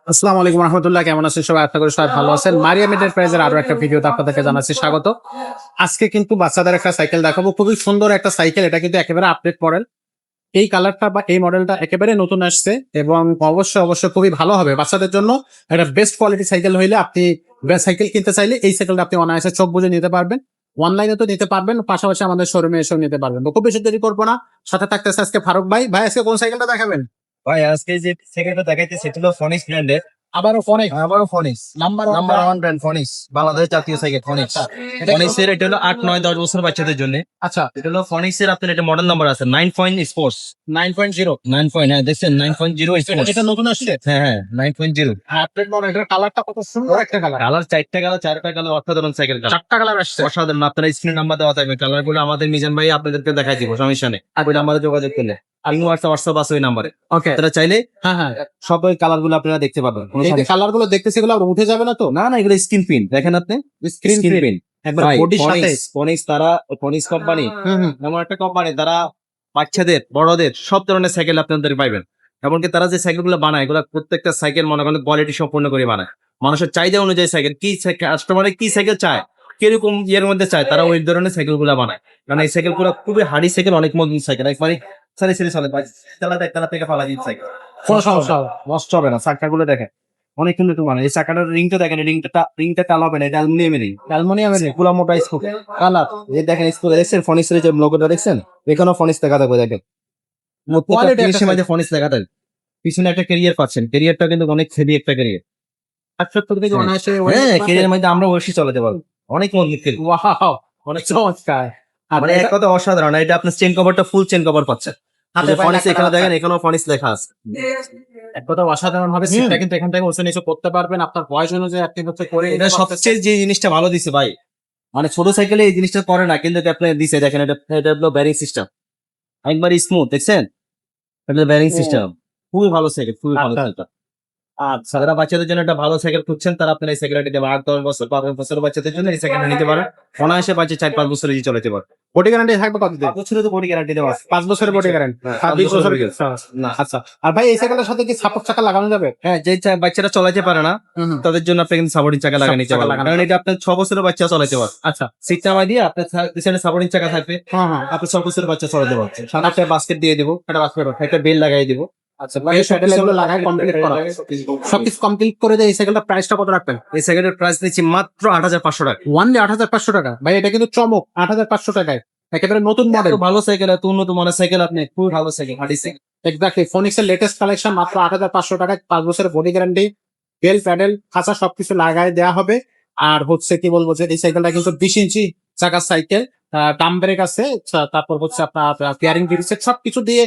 আসসালামু আলাইকুম রহমতুল্লাহ, কেমন আছেন সবাই? আশা করি সবাই ভালো আছেন। মারিয়া এন্টারপ্রাইজের আরো একটা ভিডিওতে আপনাদেরকে জানাচ্ছি স্বাগত। আজকে কিন্তু বাচ্চাদের একটা সাইকেল দেখাবো, খুবই সুন্দর একটা সাইকেল। এটা কিন্তু একেবারে আপডেট মডেল। এই কালারটা বা এই মডেলটা একেবারে নতুন আসছে এবং অবশ্যই খুবই ভালো হবে বাচ্চাদের জন্য। একটা বেস্ট কোয়ালিটি সাইকেল হইলে আপনি সাইকেল কিনতে চাইলে এই সাইকেলটা আপনি অনায়াসে চোখ বুঝে নিতে পারবেন। অনলাইনে তো নিতে পারবেন, পাশাপাশি আমাদের শোরুমে এসেও নিতে পারবেন। তো খুব বেশি দেরি করবো না, সাথে থাকতেছে আজকে ফারুক ভাই। ভাই আজকে কোন সাইকেলটা দেখাবেন? ভাই আজকে যে সেকেন্ডটা দেখাইতে সেটা হলো ফনিক্স ব্র্যান্ডের। আবারও ফোনে আবারও ফনিক্স নাম্বার নাম্বার ওয়ান ব্র্যান্ড ফনিক্স, বাংলাদেশের জাতীয় সাইকেল ফনিক্স। ফনিক্সের এটা হলো 8, 9, 10 বছর বাচ্চাদের জন্য। আচ্ছা, এটা হলো ফনিক্সের, আপনার এটা মডেল নাম্বার আছে 9 পয়েন্ট স্পোর্টস 9.0। 9 পয়েন্ট, হ্যাঁ দেখছেন 9.0 স্পোর্টস। এটা নতুন আসছে। হ্যাঁ 9.0। Update model. এটার কালারটা কত সুন্দর একটা কালার। কালার চারটা কালার অসাধারণ সাইকেল কালার। চারটা কালার আসছে। অসাধারণ, আপনারা স্ক্রিনে নাম্বার দেওয়া থাকবে, কালার গুলো আমাদের মিজান ভাই আপনাদেরকে দেখাই দিব, সমস্যা নেই। ওই নাম্বারে যোগাযোগ করলে আর হোয়াটসঅ্যাপ আছে ওই নাম্বারে, ওকে। আপনারা চাইলে হ্যাঁ। সব ওই কালার গুলো আপনারা দেখতে পাবেন। কোনো এই যে সমস্যা কালার গুলো দেখতেছি, এগুলো আর উঠে যাবে না তো? না, এগুলো স্ক্রিন প্রিন্ট দেখেন আপনি, স্ক্রিন প্রিন্ট একবার বডির সাথে। ফনিক্স তারা, ফনিক্স কোম্পানি হুম। এমন একটা কোম্পানি, তারা বাচ্চাদের বড়দের সব ধরনের সাইকেল আপনাদের পাইবেন। এমনকি তারা যে সাইকেল গুলো বানায়, এগুলো প্রত্যেকটা সাইকেল মনে করেন কোয়ালিটি সম্পূর্ণ করে বানায়। মানুষের চাহিদা অনুযায়ী সাইকেল, কি কাস্টমারে কি সাইকেল চায়, কিরকম ইয়ের মধ্যে চায়, তারা ওই ধরনের সাইকেল গুলো বানায়। কারণ এই সাইকেল গুলো খুবই হার্ডি সাইকেল, অনেক মজবুত সাইকেল, একবারে সারি সারি চলে, তেলা থেকে ফালা দিচ্ছে সাইকেল, কোনো সমস্যা হবে না। নষ্ট হবে না। চাকা গুলো দেখেন অনেক কিন্তু মানে, এই চাকাটার রিংটা দেখেন, রিংটা টাল হবে না, এটা অ্যালুমিনিয়ামের রিং। অ্যালুমিনিয়ামের পুরা মোটা স্কুল কালার। এই দেখেন স্কুল দেখছেন, ফনিক্সের যে লোগোটা দেখছেন, এখানেও ফনিক্স দেখা থাকবে দেখেন। কোয়ালিটি প্রত্যেকটা মাঝে ফনিক্স দেখা থাকবে। পিছনে একটা ক্যারিয়ার পাচ্ছেন, ক্যারিয়ারটা কিন্তু অনেক হেভি একটা ক্যারিয়ার। 70 থেকে অনায়াসে। হ্যাঁ, ক্যারিয়ারের মধ্যে আমরা ওয়েসি চালাতে পারবো, অনেক মজবুত ক্যারিয়ার, ওয়াও, অনেক চমৎকার। আর মানে এক কথা অসাধারণ। এটা আপনার চেন কভারটা ফুল চেন কভার পাচ্ছেন। হাতে ফনিক্স এখানে দেখেন, এখানেও ফনিক্স লেখা আছে। এক কথা অসাধারণ হবে। সিটটা কিন্তু এখান থেকে ওসে নিচে করতে পারবেন, আপনার বয়স অনুযায়ী আপনি হচ্ছে করে এটা সবচেয়ে যে জিনিসটা ভালো দিছে ভাই, মানে ছোট সাইকেলে এই জিনিসটা করে না, কিন্তু আপনি দিছে দেখেন, এটা হলো ব্যারিং সিস্টেম, একবার স্মুথ দেখছেন, এটা ব্যারিং সিস্টেম, খুবই ভালো সাইকেল, খুবই ভালো সাইকেল। আচ্ছা, যারা বাচ্চাদের জন্য একটা ভালো সাইকেল খুঁজছেন, তারা আপনার এই সাইকেলটা নিতে পারেন। 8-10 বছর 5 বছর বাচ্চাদের জন্য এই সাইকেলটা নিতে পারেন, অনায়াসে বাচ্চা 4-5 বছর ইজি চলাতে পারে। বডি গ্যারান্টি থাকবে কতদিন? 5 বছরের তো বডি গ্যারান্টি দেওয়া আছে। 5 বছরের বডি গ্যারান্টি। হ্যাঁ, 20 5 বছরের বছরের না। আচ্ছা। আর ভাই এই সাইকেলের সাথে কি সাপোর্ট চাকা লাগানো যাবে? হ্যাঁ, যে বাচ্চারা চালাতে পারে না তাদের জন্য আপনি কিন্তু সাপোর্টিং চাকা লাগিয়ে নিতে চাকা পারেন, লাগানো কারণ এটা আপনার 6 বছরের বাচ্চা চালাতে পারে। আচ্ছা। সিট নামাই দিয়ে আপনার পিছনে সাপোর্টিং চাকা থাকবে, হ্যাঁ। আপনি 6 বছরের বাচ্চা চালাতে পারছেন। সাথে একটা বাস্কেট দিয়ে দিব, এটা বাস করে। একটা বেল লাগাই দিব। আচ্ছা, ভাই প্যাডেল এগুলো লাগাই কমপ্লিট করা। সবকিছু কমপ্লিট করে দিয়ে এই সাইকেলটা প্রাইসটা কত রাখবেন? এই সাইকেলের প্রাইস নিচ্ছি মাত্র 8,500 টাকা। ওয়ানলি 8,500 টাকা। ভাই এটা কিন্তু চমক। 8,500 টাকায় একেবারে নতুন মডেল। এত ভালো সাইকেল, এত উন্নত মানের সাইকেল, আপনি খুবই ভালো cycle, hardy cycle. Exactly Phoenix এর লেটেস্ট কালেকশন মাত্র 8,500 টাকায়। 5 বছরের বডি গ্যারান্টি, বেল প্যাডেল খাঁচা সবকিছু লাগাই দেওয়া হবে। আর হচ্ছে কি বলবো যে এই সাইকেলটা কিন্তু 20 ইঞ্চি চাকার সাইকেল, ডাম ব্রেক আছে, তারপর হচ্ছে আপনার পিয়ারিং ডিভিসেট সবকিছু দিয়ে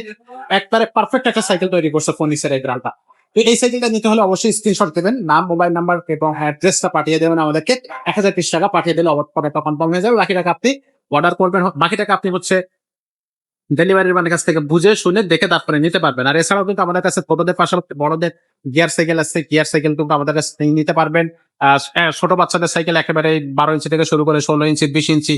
একবারে পারফেক্ট একটা সাইকেল তৈরি করছে ফোনিক্স এর এই ব্র্যান্ডটা। তো এই সাইকেলটা নিতে হলে অবশ্যই স্ক্রিনশট দেবেন, নাম, মোবাইল নাম্বার এবং অ্যাড্রেসটা পাঠিয়ে দেবেন আমাদেরকে। 1020 টাকা পাঠিয়ে দিলে অর্ডারটা কনফার্ম হয়ে যাবে। বাকি টাকা আপনি অর্ডার করবেন, বাকি টাকা আপনি হচ্ছে ডেলিভারি ম্যানের কাছ থেকে বুঝে শুনে দেখে তারপরে নিতে পারবেন। আর এছাড়াও কিন্তু আমাদের কাছে ছোটদের পাশাপাশি বড়দের গিয়ার সাইকেল আছে, গিয়ার সাইকেল কিন্তু আমাদের কাছে নিতে পারবেন। ছোট বাচ্চাদের সাইকেল একেবারে 12 ইঞ্চি থেকে শুরু করে 16 ইঞ্চি, 20 ইঞ্চি,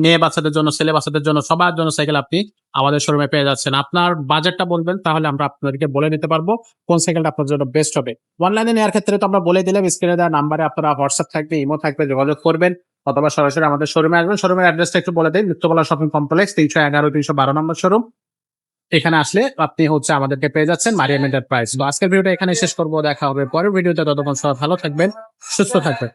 মেয়ে বাচ্চাদের জন্য, ছেলে বাচ্চাদের জন্য, সবার জন্য সাইকেল আপনি আমাদের শোরুমে পেয়ে যাচ্ছেন। আপনার বাজেটটা বলবেন, তাহলে আমরা আপনাদেরকে বলে নিতে পারবো কোন সাইকেলটা আপনার জন্য বেস্ট হবে। অনলাইনে নেওয়ার ক্ষেত্রে তো আমরা বলে দিলাম, স্ক্রিনে দেওয়া নাম্বারে আপনারা হোয়াটসঅ্যাপ থাকবে, ইমো থাকবে, যোগাযোগ করবেন অথবা সরাসরি আমাদের শোরুমে আসবেন। শোরুমের অ্যাড্রেসটা একটু বলে দিই, মুক্তবলা শপিং কমপ্লেক্স, 311-312 নম্বর শোরুম। এখানে আসলে আপনি হচ্ছে আমাদেরকে পেয়ে যাচ্ছেন মারিয়াম এন্টারপ্রাইজ। তো আজকের ভিডিওটা এখানে শেষ করবো, দেখা হবে পরের ভিডিওতে। ততক্ষণ সবাই ভালো থাকবেন, সুস্থ থাকবেন।